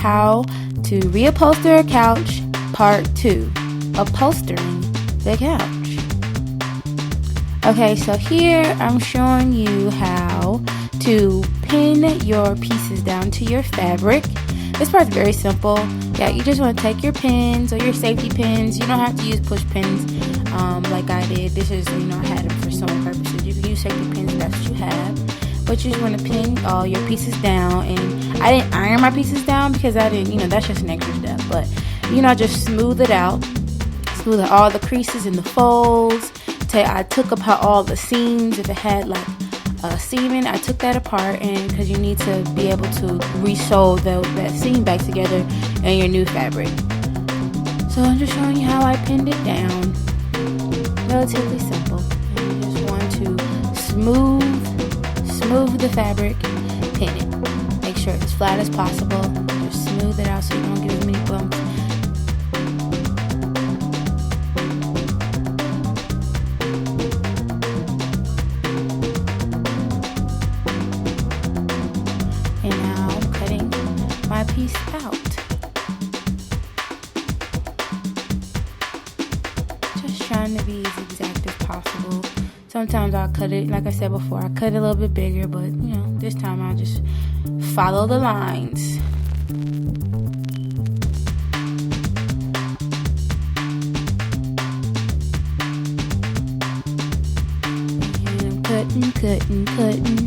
how to reupholster a couch, part 2, upholstering the couch. Okay, so here I'm showing you how to pin your pieces down to your fabric. This part's very simple. Yeah, you just want to take your pins or your safety pins. You don't have to use push pins like I did. This is, I had them for sewing purposes. You can use safety pins if that's what you have. But you just want to pin all your pieces down. And I didn't iron my pieces down because I didn't, that's just an extra step. But, just smooth it out. Smooth out all the creases and the folds. I took apart all the seams. If it had seaming, I took that apart, and because you need to be able to re-sew that seam back together in your new fabric. So I'm just showing you how I pinned it down. Relatively simple. And you just want to smooth the fabric, pin it. Make sure it's as flat as possible. Just smooth it out so you don't get as many bumps. My piece out. Just trying to be as exact as possible. Sometimes I'll cut it, like I said before, I cut it a little bit bigger, but this time I'll just follow the lines. And I'm cutting.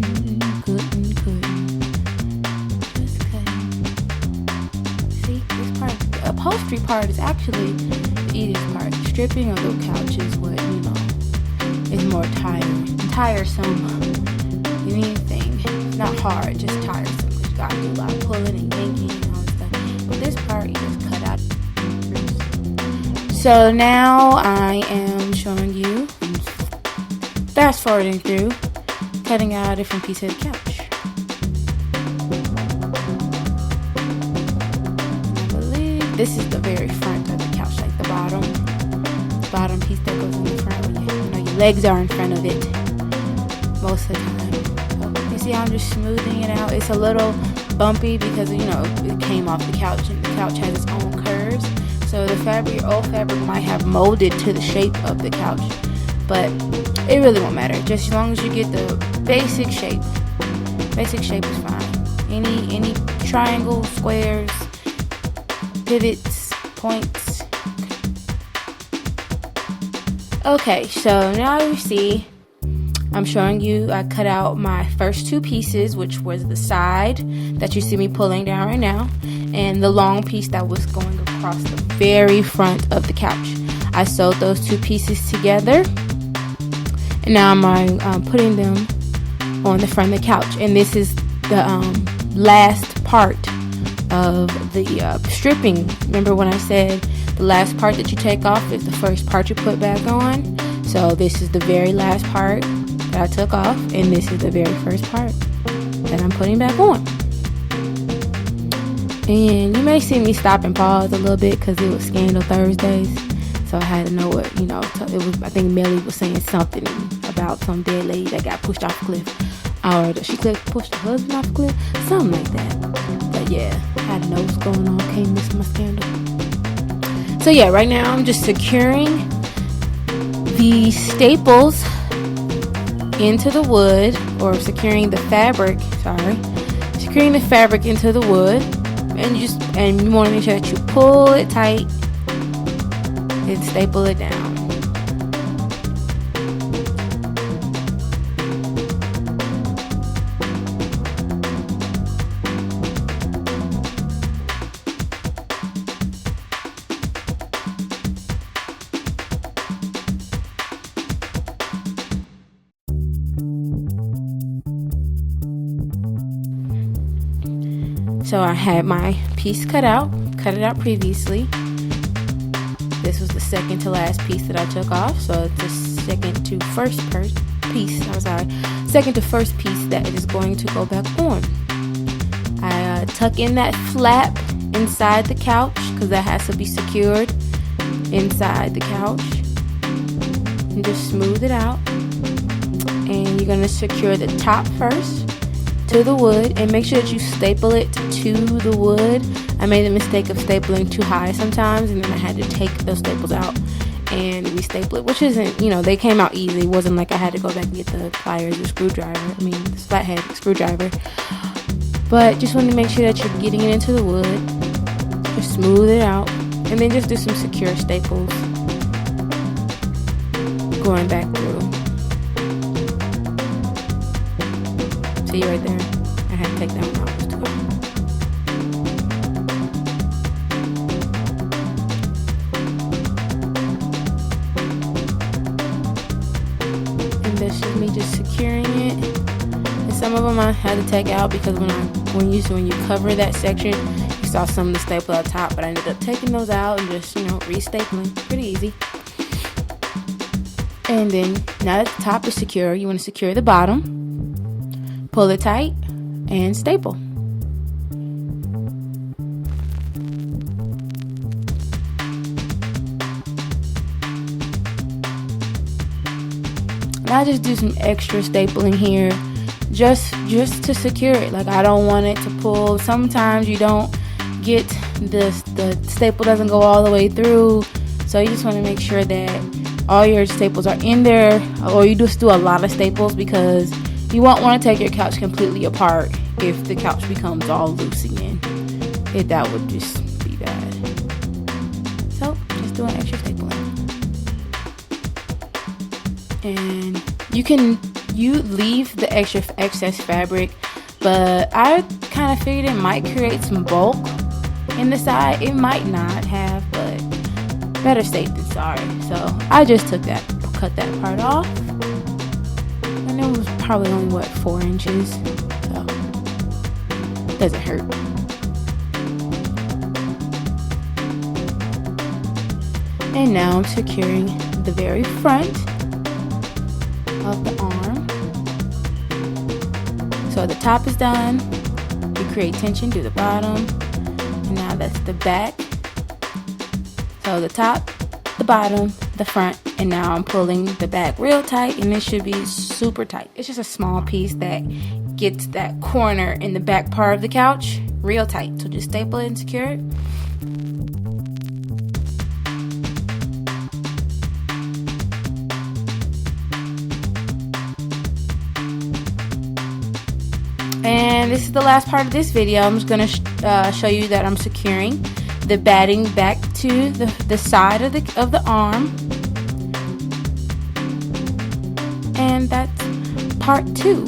Upholstery part is actually the easiest part. Stripping of the couch is what, is more tiresome than anything. It's not hard, just tiresome. You gotta do a lot of pulling and yanking and all that stuff. But this part, you just cut out. So now I am showing you, fast forwarding through, cutting out a different piece of the couch. This is the very front of the couch, like the bottom piece that goes in the front. When your legs are in front of it most of the time. So you see how I'm just smoothing it out. It's a little bumpy because it came off the couch, and the couch has its own curves. So the fabric, your old fabric, might have molded to the shape of the couch, but it really won't matter. Just as long as you get the basic shape. Basic shape is fine. Any triangles, squares, pivots, points. Okay, so now you see I'm showing you I cut out my first two pieces, which was the side that you see me pulling down right now, and the long piece that was going across the very front of the couch. I sewed those two pieces together, and now I'm putting them on the front of the couch. And this is the last part of the stripping. Remember when I said the last part that you take off is the first part you put back on? So this is the very last part that I took off, and this is the very first part that I'm putting back on. And you may see me stop and pause a little bit because it was Scandal Thursdays, so I had to know what, it was. I think Melly was saying something about some dead lady that got pushed off a cliff, or she pushed her husband off a cliff, something like that. But yeah, I had to know what's going on. Can't miss my scandal. So yeah, right now I'm just securing the staples into the wood, or securing the fabric into the wood, and you want to make sure that you pull it tight and staple it down. So I had my piece cut it out previously. This was the second to last piece that I took off. So it's the second to first piece that is going to go back on. I tuck in that flap inside the couch because that has to be secured inside the couch. And just smooth it out. And you're going to secure the top first to the wood, and make sure that you staple it to the wood. I made the mistake of stapling too high sometimes, and then I had to take those staples out and restaple it, which isn't, they came out easy. It wasn't like I had to go back and get the pliers or screwdriver, the flathead screwdriver. But just wanted to make sure that you're getting it into the wood. Just smooth it out, and then just do some secure staples going back through. See right there? I had to take that one out. It was too hard. And this is me just securing it. And some of them I had to take out because when you cover that section, you saw some of the staple up top, but I ended up taking those out and just restapling. Pretty easy. And then now that the top is secure, you want to secure the bottom. Pull it tight and staple. And I just do some extra stapling here just to secure it. Like, I don't want it to pull. Sometimes you don't get the staple doesn't go all the way through, so you just want to make sure that all your staples are in there, or you just do a lot of staples, because you won't want to take your couch completely apart if the couch becomes all loose again. That would just be bad. So just doing extra stapling. And you leave the excess fabric, but I kind of figured it might create some bulk in the side. It might not have, but better safe than sorry. So I just cut that part off. And it was probably only 4 inches, so it doesn't hurt. And now I'm securing the very front of the arm. So the top is done. You create tension through the bottom, and now that's the back. So the top, the bottom, the front, and now I'm pulling the back real tight, and it should be super tight. It's just a small piece that gets that corner in the back part of the couch real tight. So just staple it and secure it. And this is the last part of this video. I'm just going to show you that I'm securing the batting back to the side of the arm. And that's part 2.